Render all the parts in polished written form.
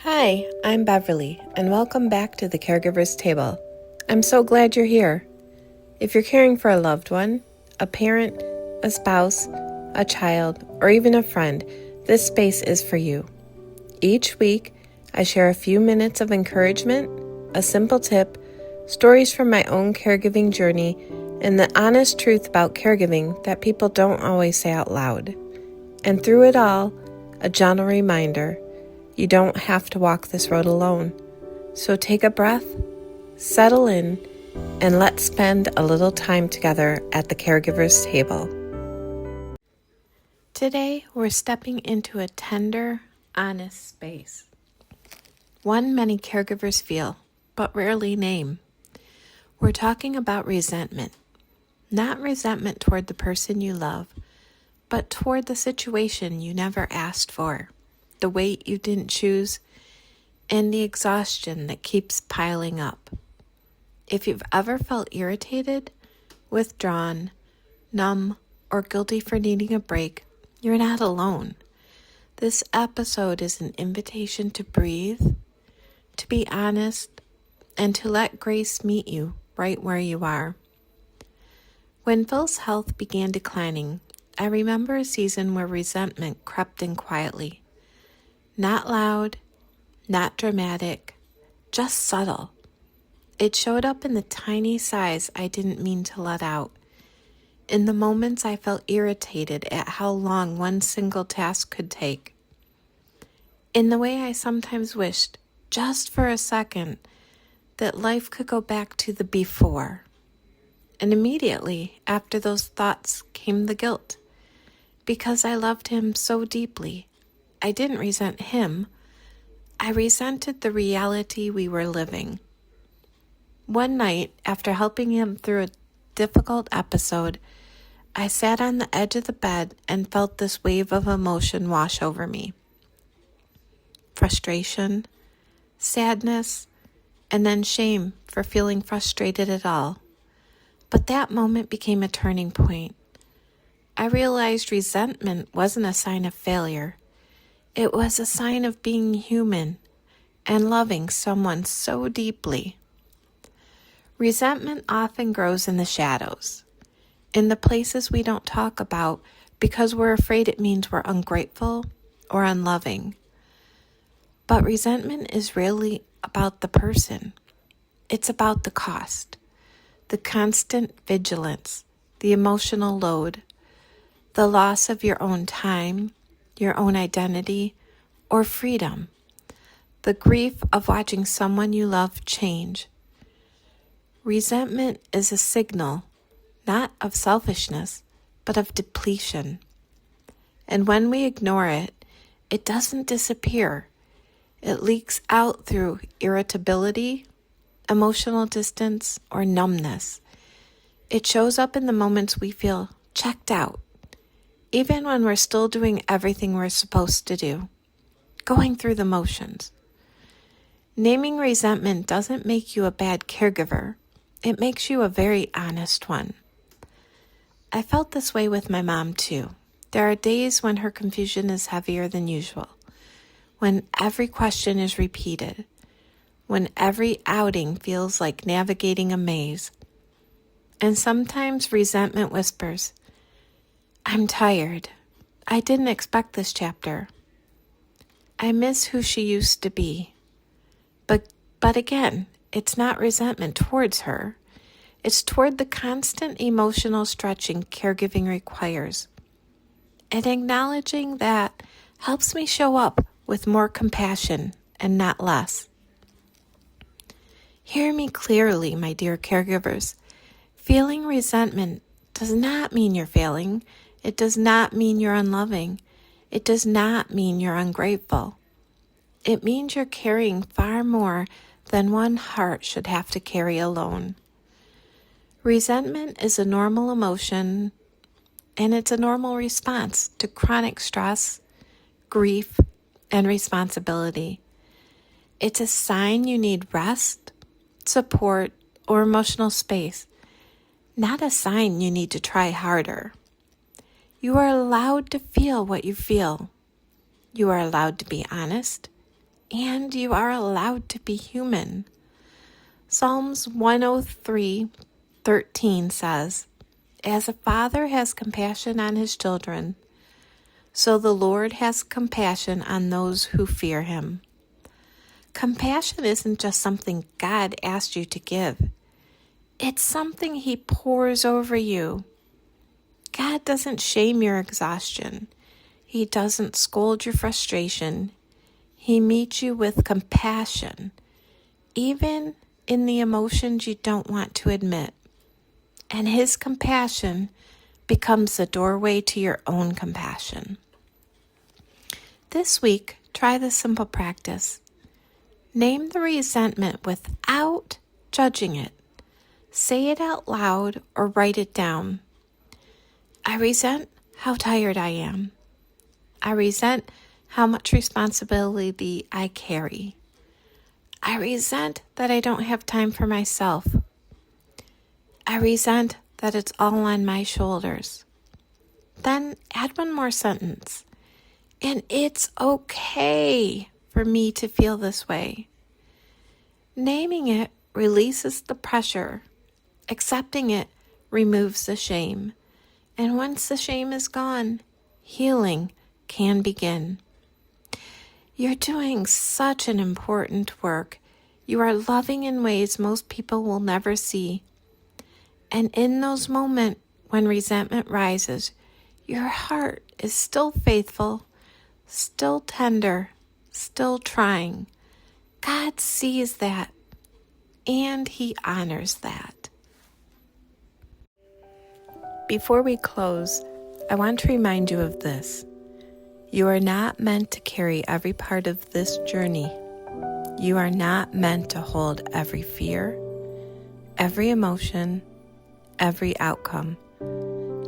Hi, I'm Beverly, and welcome back to the Caregivers table. I'm so glad you're here. If you're caring for a loved one, a parent, a spouse, a child, or even a friend, this space is for you. Each week, I share a few minutes of encouragement, a simple tip, stories from my own caregiving journey, and the honest truth about caregiving that people don't always say out loud. And through it all, a gentle reminder, you don't have to walk this road alone. So take a breath, settle in, and let's spend a little time together at the Caregivers table. Today, we're stepping into a tender, honest space. One many caregivers feel, but rarely name. We're talking about resentment. Not resentment toward the person you love, but toward the situation you never asked for, the weight you didn't choose, and the exhaustion that keeps piling up. If you've ever felt irritated, withdrawn, numb, or guilty for needing a break, you're not alone. This episode is an invitation to breathe, to be honest, and to let grace meet you right where you are. When Phil's health began declining, I remember a season where resentment crept in quietly. Not loud, not dramatic, just subtle. It showed up in the tiny sighs I didn't mean to let out, in the moments I felt irritated at how long one single task could take, in the way I sometimes wished, just for a second, that life could go back to the before. And immediately after those thoughts came the guilt. Because I loved him so deeply, I didn't resent him. I resented the reality we were living. One night, after helping him through a difficult episode, I sat on the edge of the bed and felt this wave of emotion wash over me. Frustration, sadness, and then shame for feeling frustrated at all. But that moment became a turning point. I realized resentment wasn't a sign of failure. It was a sign of being human and loving someone so deeply. Resentment often grows in the shadows, in the places we don't talk about because we're afraid it means we're ungrateful or unloving. But resentment is really about the person. It's about the cost, the constant vigilance, the emotional load, the loss of your own time, your own identity, or freedom, the grief of watching someone you love change. Resentment is a signal, not of selfishness, but of depletion. And when we ignore it, it doesn't disappear. It leaks out through irritability, emotional distance, or numbness. It shows up in the moments we feel checked out, even when we're still doing everything we're supposed to do, going through the motions. Naming resentment doesn't make you a bad caregiver. It makes you a very honest one. I felt this way with my mom too. There are days when her confusion is heavier than usual, when every question is repeated, when every outing feels like navigating a maze. And sometimes resentment whispers, I'm tired. I didn't expect this chapter. I miss who she used to be. But again, it's not resentment towards her. It's toward the constant emotional stretching caregiving requires. And acknowledging that helps me show up with more compassion and not less. Hear me clearly, my dear caregivers. Feeling resentment does not mean you're failing. It does not mean you're unloving. It does not mean you're ungrateful. It means you're carrying far more than one heart should have to carry alone. Resentment is a normal emotion, and it's a normal response to chronic stress, grief, and responsibility. It's a sign you need rest, support, or emotional space, not a sign you need to try harder. You are allowed to feel what you feel. You are allowed to be honest, and you are allowed to be human. Psalms 103:13 says, "As a father has compassion on his children, so the Lord has compassion on those who fear him." Compassion isn't just something God asked you to give. It's something he pours over you. God doesn't shame your exhaustion. He doesn't scold your frustration. He meets you with compassion, even in the emotions you don't want to admit. And his compassion becomes the doorway to your own compassion. This week, try this simple practice. Name the resentment without judging it. Say it out loud or write it down. I resent how tired I am. I resent how much responsibility I carry. I resent that I don't have time for myself. I resent that it's all on my shoulders. Then add one more sentence. And it's okay for me to feel this way. Naming it releases the pressure. Accepting it removes the shame. And once the shame is gone, healing can begin. You're doing such an important work. You are loving in ways most people will never see. And in those moments when resentment rises, your heart is still faithful, still tender, still trying. God sees that, and he honors that. Before we close, I want to remind you of this. You are not meant to carry every part of this journey. You are not meant to hold every fear, every emotion, every outcome.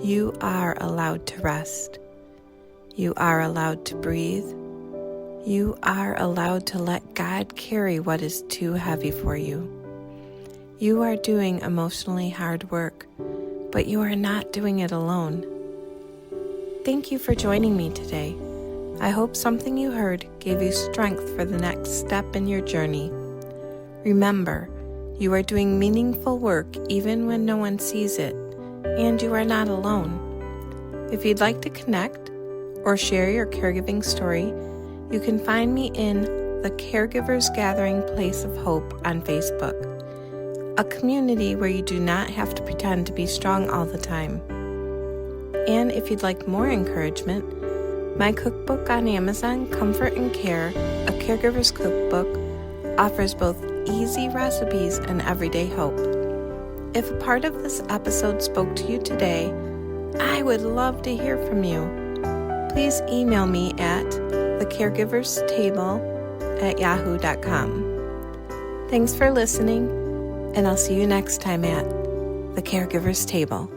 You are allowed to rest. You are allowed to breathe. You are allowed to let God carry what is too heavy for you. You are doing emotionally hard work, but you are not doing it alone. Thank you for joining me today. I hope something you heard gave you strength for the next step in your journey. Remember, you are doing meaningful work even when no one sees it, and you are not alone. If you'd like to connect or share your caregiving story, you can find me in the Caregivers Gathering Place of Hope on Facebook, a community where you do not have to pretend to be strong all the time. And if you'd like more encouragement, my cookbook on Amazon, Comfort and Care, a Caregiver's Cookbook, offers both easy recipes and everyday hope. If a part of this episode spoke to you today, I would love to hear from you. Please email me at thecaregiverstable@yahoo.com. Thanks for listening, and I'll see you next time at The Caregiver's Table.